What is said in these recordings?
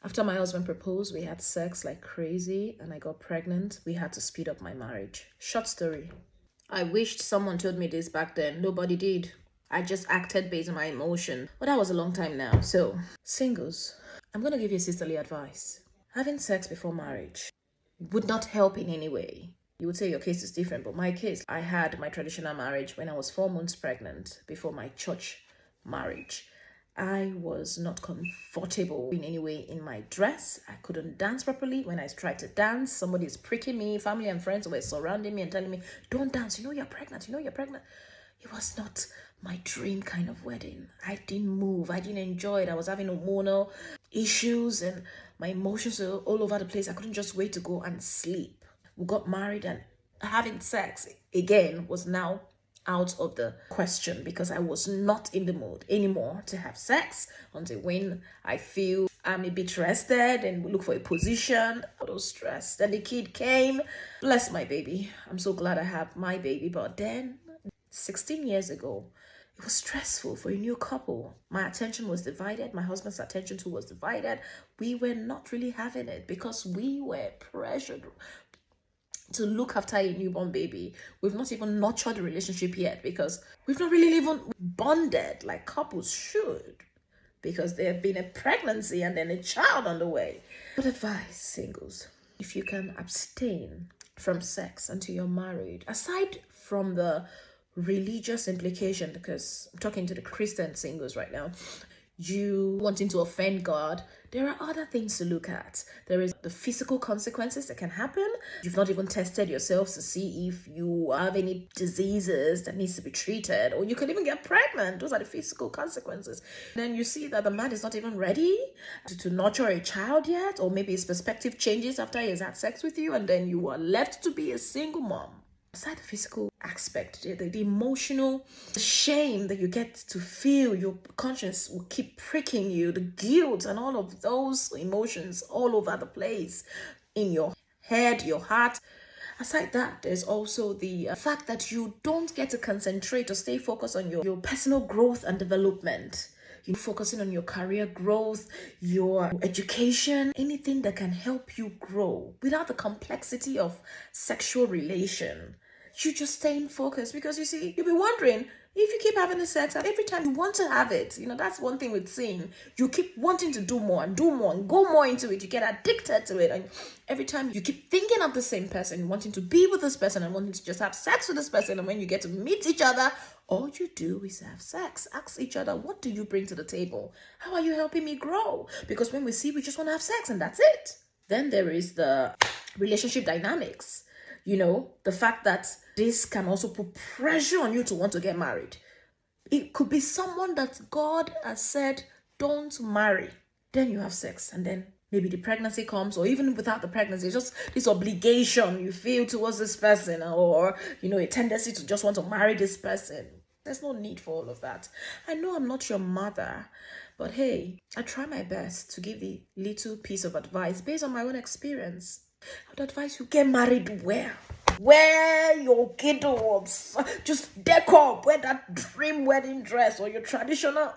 After my husband proposed, we had sex like crazy and I got pregnant. We had to speed up my marriage. Short story. I wished someone told me this back then. Nobody did. I just acted based on my emotion. But that was a long time now. So, singles, I'm going to give you sisterly advice. Having sex before marriage would not help in any way. You would say your case is different, but my case, I had my traditional marriage when I was 4 months pregnant before my church marriage. I was not comfortable in any way in my dress. I couldn't dance properly. When I tried to dance, somebody is pricking me. Family and friends were surrounding me and telling me, don't dance. You know you're pregnant. You know you're pregnant. It was not my dream kind of wedding. I didn't move. I didn't enjoy it. I was having hormonal issues and my emotions were all over the place. I couldn't just wait to go and sleep. We got married and having sex again was now out of the question because I was not in the mood anymore to have sex until when I feel I'm a bit rested and look for a position. I was stressed. Then the kid came. Bless my baby. I'm so glad I have my baby. But then 16 years ago, it was stressful for a new couple. My attention was divided. My husband's attention too was divided. We were not really having it because we were pressured to look after a newborn baby. We've not even nurtured the relationship yet because we've not really even bonded like couples should because there have been a pregnancy and then a child on the way. But advice, singles, if you can abstain from sex until you're married, aside from the religious implication, because I'm talking to the Christian singles right now, you wanting to offend God, there are other things to look at. There is the physical consequences that can happen. You've not even tested yourselves to see if you have any diseases that needs to be treated, or you could even get pregnant. Those are the physical consequences. Then you see that the man is not even ready to nurture a child yet, or maybe his perspective changes after he has had sex with you, and then you are left to be a single mom. Aside the physical aspect, the emotional shame that you get to feel, your conscience will keep pricking you, the guilt and all of those emotions all over the place in your head, your heart. Aside that, there's also the fact that you don't get to concentrate or stay focused on your personal growth and development. You're focusing on your career growth, your education, anything that can help you grow without the complexity of sexual relation. You just stay in focus because you see, you'll be wondering if you keep having the sex and every time you want to have it, that's one thing with seeing. You keep wanting to do more and go more into it. You get addicted to it. And every time you keep thinking of the same person, wanting to be with this person and wanting to just have sex with this person. And when you get to meet each other, all you do is have sex. Ask each other, what do you bring to the table? How are you helping me grow? Because when we see, we just want to have sex and that's it. Then there is the relationship dynamics. The fact that this can also put pressure on you to want to get married. It could be someone that God has said, don't marry. Then you have sex and then maybe the pregnancy comes, or even without the pregnancy, it's just this obligation you feel towards this person, or, a tendency to just want to marry this person. There's no need for all of that. I know I'm not your mother, but hey, I try my best to give the little piece of advice based on my own experience. I would advise you get married well. Wear your kiddos. Just deck up. Wear that dream wedding dress or your traditional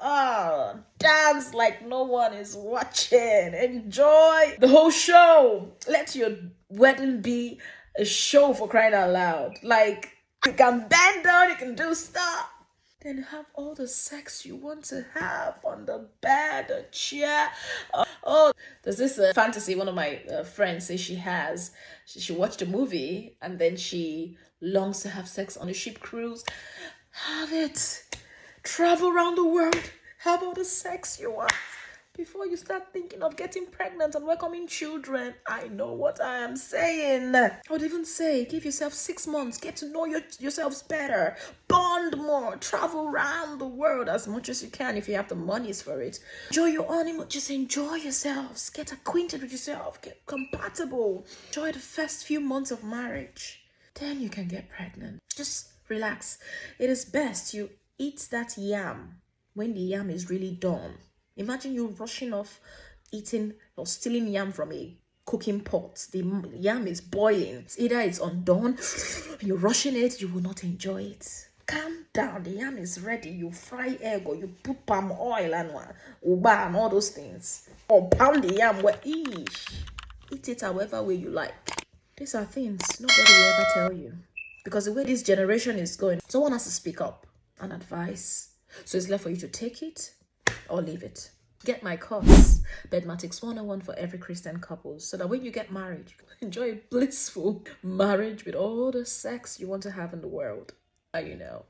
dance like no one is watching. Enjoy the whole show. Let your wedding be a show, for crying out loud. Like, you can bend down, you can do stuff. Then have all the sex you want to have on the bed, a chair. There's this fantasy one of my friends says she has. She watched a movie and then she longs to have sex on a ship cruise. Have it. Travel around the world. Have all the sex you want before you start thinking of getting pregnant and welcoming children. I know what I am saying. I would even say give yourself 6 months. Get to know yourselves better. Bond more. Travel around the world as much as you can if you have the monies for it. Enjoy your honeymoon. Just enjoy yourselves. Get acquainted with yourself. Get compatible. Enjoy the first few months of marriage. Then you can get pregnant. Just relax. It is best you eat that yam when the yam is really done. Imagine you rushing off eating or stealing yam from a cooking pot. The yam is boiling. Either it's undone and you're rushing it, you will not enjoy it. Calm down. The yam is ready. You fry egg or you put palm oil and uba and all those things. Or pound the yam where eat it however way you like. These are things nobody will ever tell you. Because the way this generation is going, someone has to speak up and advise. So it's left for you to take it or leave it. Get my course, Bedmatics 101 for every Christian couple, so that when you get married, you can enjoy a blissful marriage with all the sex you want to have in the world. You know.